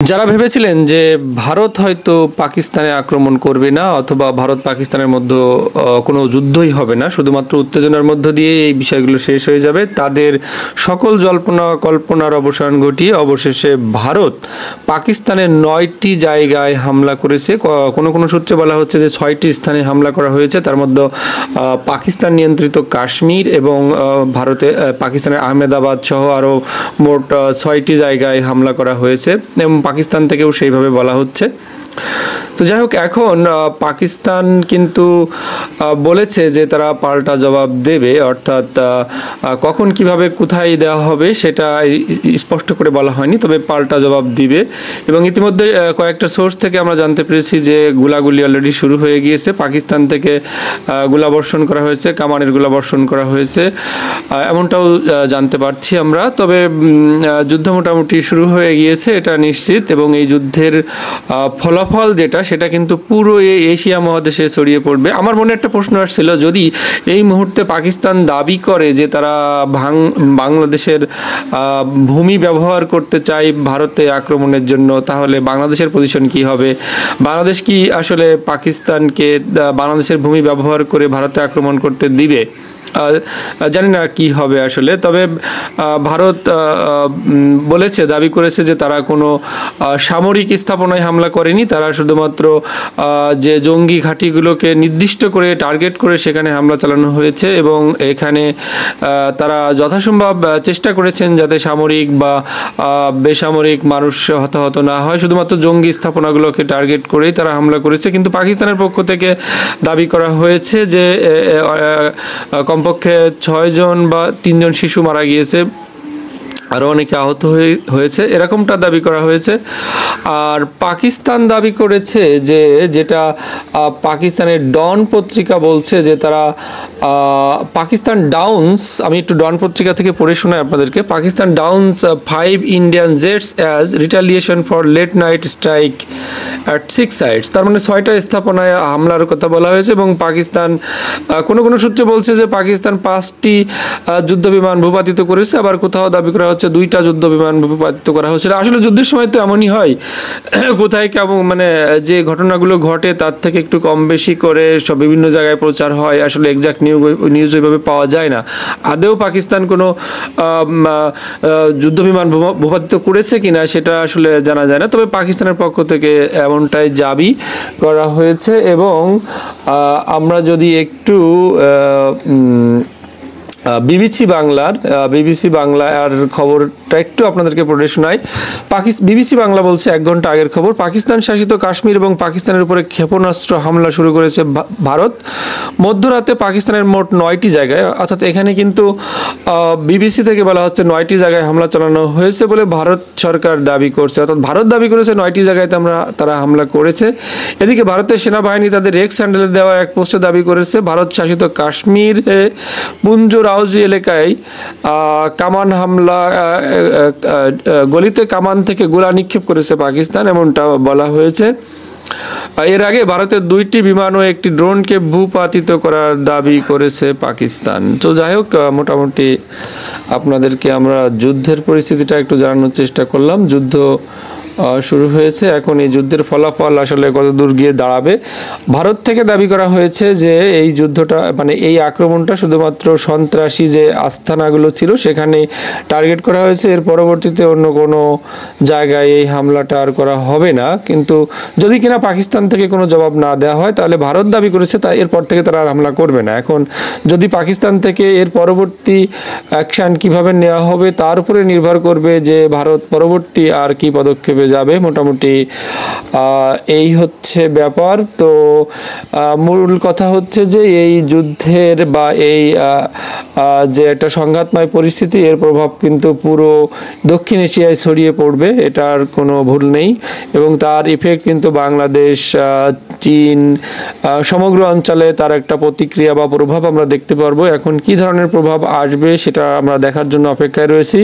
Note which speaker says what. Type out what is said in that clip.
Speaker 1: যারা ভেবেছিলেন যে ভারত হয়তো পাকিস্তানে আক্রমণ করবে না অথবা ভারত পাকিস্তানের মধ্যে কোনো যুদ্ধই হবে না, শুধুমাত্র উত্তেজনার মধ্য দিয়ে এই বিষয়গুলো শেষ হয়ে যাবে, তাদের সকল জল্পনা কল্পনার অবসান ঘটিয়ে অবশেষে ভারত পাকিস্তানের 9টি জায়গায় হামলা করেছে। কোনো কোনো সূত্রে বলা হচ্ছে যে 6টি স্থানে হামলা করা হয়েছে, তার মধ্যে পাকিস্তান নিয়ন্ত্রিত কাশ্মীর এবং পাকিস্তানের আহমেদাবাদ সহ আরও মোট 6টি জায়গায় হামলা করা হয়েছে এবং পাকিস্তান থেকেও সেইভাবে বলা হচ্ছে। তো যাই হোক, এখন পাকিস্তান কিন্তু বলেছে যে তারা পাল্টা জবাব দেবে, অর্থাৎ কখন কিভাবে কোথায় দেওয়া হবে সেটা স্পষ্ট করে বলা হয়নি, তবে পাল্টা জবাব দিবে। এবং ইতিমধ্যে কয়েকটা সোর্স থেকে আমরা জানতে পেরেছি যে গোলাগুলি অলরেডি শুরু হয়ে গিয়েছে, পাকিস্তান থেকে গোলাবর্ষণ করা হয়েছে, কামানের গোলাবর্ষণ করা হয়েছে, এমনটাও জানতে পারছি আমরা। তবে যুদ্ধ মোটামুটি শুরু হয়ে গিয়েছে, এটা নিশ্চিত। এবং এই যুদ্ধের ফলাফল সেটা কিন্তু পুরো এই এশিয়া মহাদেশে ছড়িয়ে পড়বে। আমার মনে একটা প্রশ্ন আসছিল, যদি এই মুহূর্তে পাকিস্তান দাবি করে যে তারা বাংলাদেশের ভূমি ব্যবহার করতে চায় ভারতে আক্রমণের জন্য, তাহলে বাংলাদেশের পজিশন কি হবে? বাংলাদেশ কি আসলে পাকিস্তানকে বাংলাদেশের ভূমি ব্যবহার করে ভারতে আক্রমণ করতে দিবে? জানি না কি হবে আসলে। তবে ভারত বলেছে, দাবি করেছে যে তারা কোনো সামরিক স্থাপনায় হামলা করেনি, তারা শুধুমাত্র যে জঙ্গি ঘাঁটিগুলোকে নির্দিষ্ট করে টার্গেট করে সেখানে হামলা চালানো হয়েছে এবং এখানে তারা যথাসম্ভব চেষ্টা করেছেন যাতে সামরিক বা বেসামরিক মানুষ হতাহত না হয়, শুধুমাত্র জঙ্গি স্থাপনাগুলোকে টার্গেট করেই তারা হামলা করেছে। কিন্তু পাকিস্তানের পক্ষ থেকে দাবি করা হয়েছে যে কমপক্ষে 6 জন বা 3 জন শিশু মারা গিয়েছে, আরও অনেকে আহত হয়েছে, এরকমটা দাবি করা হয়েছে। আর পাকিস্তান দাবি করেছে যে যেটা পাকিস্তানের ডন পত্রিকা বলছে যে তারা পাকিস্তান ডাউনস, আমি একটু ডন পত্রিকা থেকে পড়ে শোনাই আপনাদেরকে। Pakistan downs 5 Indian jets as retaliation for late night strike at 6 sites. তার মানে 6টা স্থাপনায় হামলার কথা বলা হয়েছে। এবং পাকিস্তান কোনো কোনো সূত্রে বলছে যে পাকিস্তান 5টি যুদ্ধ বিমান ভূপাতিত করেছে, আবার কোথাও দাবি করা হচ্ছে 2টা যুদ্ধ বিমান ভূপাতিত করা হয়েছিল। আসলে যুদ্ধের সময় তো এমনই হয়, কোথায় কেমন মানে যে ঘটনাগুলো ঘটে তার থেকে একটু কম বেশি করে সব বিভিন্ন জায়গায় প্রচার হয়, আসলে এক্সাক্ট নিউজ ওইভাবে পাওয়া যায় না। আদেও পাকিস্তান কোনো যুদ্ধ বিমান ভূপাতিত করেছে কিনা সেটা আসলে জানা যায় না, তবে পাকিস্তানের পক্ষ থেকে এমনটাই দাবি করা হয়েছে। এবং আমরা যদি একটু বিবিসি বাংলার খবরটা একটু আপনাদেরকে পড়ে শোনাই। বিবিসি বাংলা বলছে 1 ঘন্টা আগের খবর, পাকিস্তান শাসিত কাশ্মীর এবং পাকিস্তানের উপরে ক্ষেপণাস্ত্র হামলা শুরু করেছে ভারত। মধ্যরাতে পাকিস্তানের মোট 9টি জায়গায়, অর্থাৎ এখানে কিন্তু বিবিসি থেকে বলা হচ্ছে 9টি জায়গায় হামলা চালানো হয়েছে বলে ভারত সরকার দাবি করছে, অর্থাৎ ভারত দাবি করেছে 9টি জায়গায় তারা হামলা করেছে। এদিকে ভারতের সেনাবাহিনী তাদের এক্স হ্যান্ডেলে দেওয়া এক পোস্টে দাবি করেছে ভারত শাসিত কাশ্মীরে পুঞ্জ রাউজি এলাকায় কামান হামলা, গলিতে কামান থেকে গোলা নিক্ষেপ করেছে পাকিস্তান, এমনটা বলা হয়েছে। এর আগে ভারতের 2টি বিমান ও একটি ড্রোনকে ভূপাতিত করার দাবি করেছে পাকিস্তান। তো যাই হোক, মোটামুটি আপনাদেরকে আমরা যুদ্ধের পরিস্থিতিটা একটু জানানোর চেষ্টা করলাম। যুদ্ধ শুরু হয়েছে, এখন এই যুদ্ধের ফলাফল আসলে কত দূর গিয়ে দাঁড়াবে। ভারত থেকে দাবি করা হয়েছে যে এই যুদ্ধটা মানে এই আক্রমণটা শুধুমাত্র সন্ত্রাসী যে আস্তানাগুলো ছিল সেখানে টার্গেট করা হয়েছে, এর পরবর্তীতে অন্য কোনো জায়গায় এই হামলাটা আর করা হবে না। কিন্তু যদি কিনা পাকিস্তান থেকে কোনো জবাব না দেওয়া হয় তাহলে ভারত দাবি করেছে এরপর থেকে তারা আর হামলা করবে না। এখন যদি পাকিস্তান থেকে এর পরবর্তী অ্যাকশান কিভাবে নেওয়া হবে তার উপরে নির্ভর করবে যে ভারত পরবর্তী আর কি পদক্ষেপে যাবে। মোটামুটি এই হচ্ছে ব্যাপার। তো মূল কথা হচ্ছে যে এই যুদ্ধের বা এই যে একটা সংঘাতময় পরিস্থিতি, এর প্রভাব কিন্তু পুরো দক্ষিণ এশিয়ায় ছড়িয়ে পড়বে, এটার কোনো ভুল নেই। এবং তার ইফেক্ট কিন্তু বাংলাদেশ, চীন, সমগ্র অঞ্চলে তার একটা প্রতিক্রিয়া বা প্রভাব আমরা দেখতে পারবো। এখন কি ধরনের প্রভাব আসবে সেটা আমরা দেখার জন্য অপেক্ষায় রয়েছি।